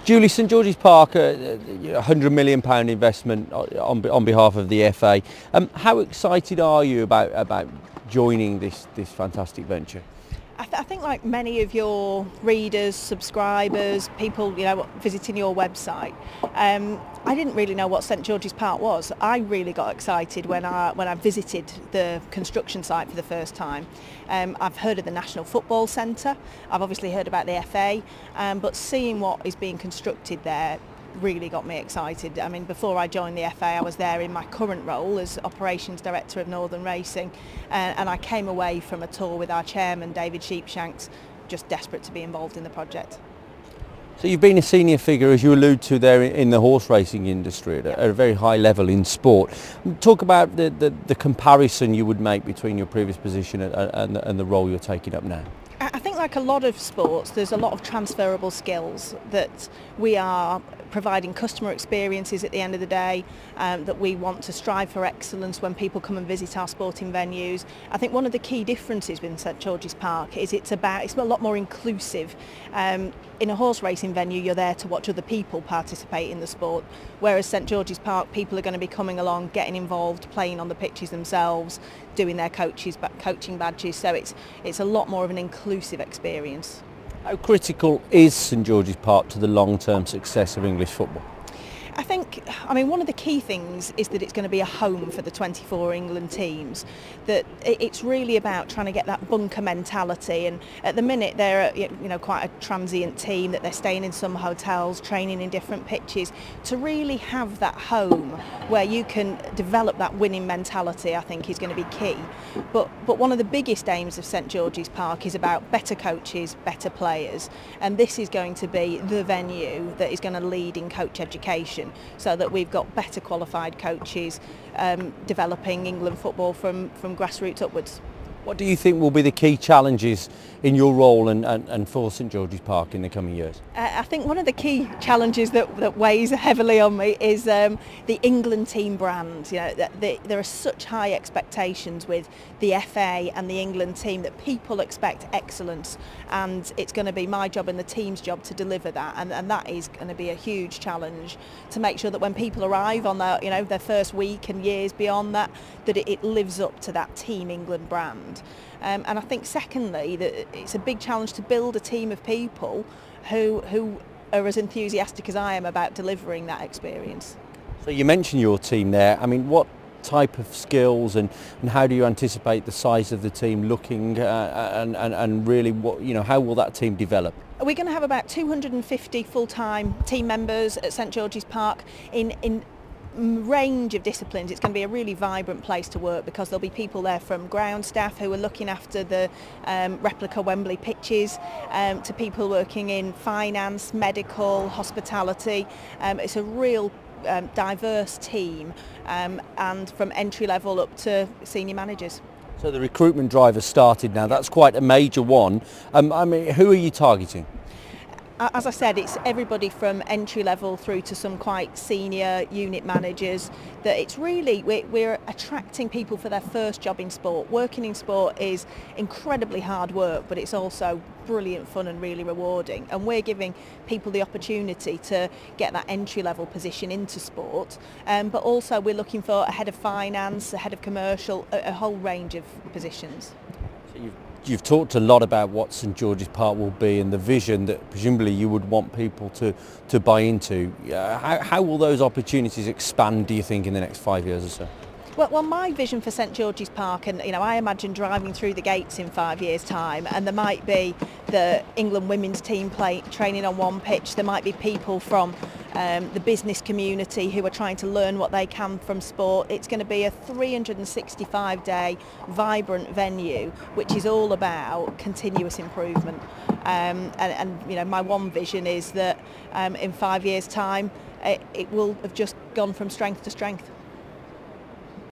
Julie, St George's Park, £100 million investment on behalf of the FA. How excited are you about joining this fantastic venture? I think like many of your readers, subscribers, people visiting your website, I didn't really know what St George's Park was. I really got excited when I visited the construction site for the first time. I've heard of the National Football Centre, I've obviously heard about the FA, but seeing what is being constructed there really got me excited. I mean, before I joined the FA, I was there in my current role as Operations Director of Northern Racing, and I came away from a tour with our chairman, David Sheepshanks, just desperate to be involved in the project. So you've been a senior figure, as you allude to there, in the horse racing industry at a very high level in sport. Talk about the comparison you would make between your previous position and the role you're taking up now. I think like a lot of sports, there's a lot of transferable skills that we are providing customer experiences at the end of the day, that we want to strive for excellence when people come and visit our sporting venues. I think one of the key differences with St George's Park is it's a lot more inclusive. In a horse racing venue, you're there to watch other people participate in the sport, whereas St George's Park, people are going to be coming along, getting involved, playing on the pitches themselves, doing their coaching badges, so it's a lot more of an inclusive experience. How critical is St George's Park to the long-term success of English football? I mean, one of the key things is that it's going to be a home for the 24 England teams, that it's really about trying to get that bunker mentality, and at the minute they're quite a transient team, that they're staying in some hotels, training in different pitches. To really have that home where you can develop that winning mentality, I think is going to be key. But one of the biggest aims of St George's Park is about better coaches, better players, and this is going to be the venue that is going to lead in coach education, so that we've got better qualified coaches developing England football from grassroots upwards. What do you think will be the key challenges in your role and for St George's Park in the coming years? I think one of the key challenges that weighs heavily on me is the England team brand. There are such high expectations with the FA and the England team that people expect excellence, and it's going to be my job and the team's job to deliver that, and that is going to be a huge challenge, to make sure that when people arrive on their first week and years beyond that it lives up to that Team England brand. And I think secondly that it's a big challenge to build a team of people who are as enthusiastic as I am about delivering that experience. So you mentioned your team there. I mean, what type of skills and how do you anticipate the size of the team looking and really how will that team develop? We're going to have about 250 full-time team members at St George's Park in range of disciplines. It's going to be a really vibrant place to work, because there'll be people there from ground staff who are looking after the replica Wembley pitches, to people working in finance, medical, hospitality. It's a real diverse team, and from entry level up to senior managers. So the recruitment drive has started now. That's quite a major one. I mean, who are you targeting? As I said, it's everybody from entry level through to some quite senior unit managers. That it's really, we're attracting people for their first job in sport. Working in sport is incredibly hard work, but it's also brilliant fun and really rewarding, and we're giving people the opportunity to get that entry level position into sport, but also we're looking for a head of finance, a head of commercial, a whole range of positions. So you've talked a lot about what St George's Park will be and the vision that presumably you would want people to buy into. How will those opportunities expand, do you think, in the next 5 years or so? Well, my vision for St George's Park, and I imagine driving through the gates in 5 years' time, and there might be the England women's team training on one pitch. There might be people from the business community who are trying to learn what they can from sport. It's going to be a 365-day vibrant venue, which is all about continuous improvement. And my one vision is that in 5 years' time, it will have just gone from strength to strength.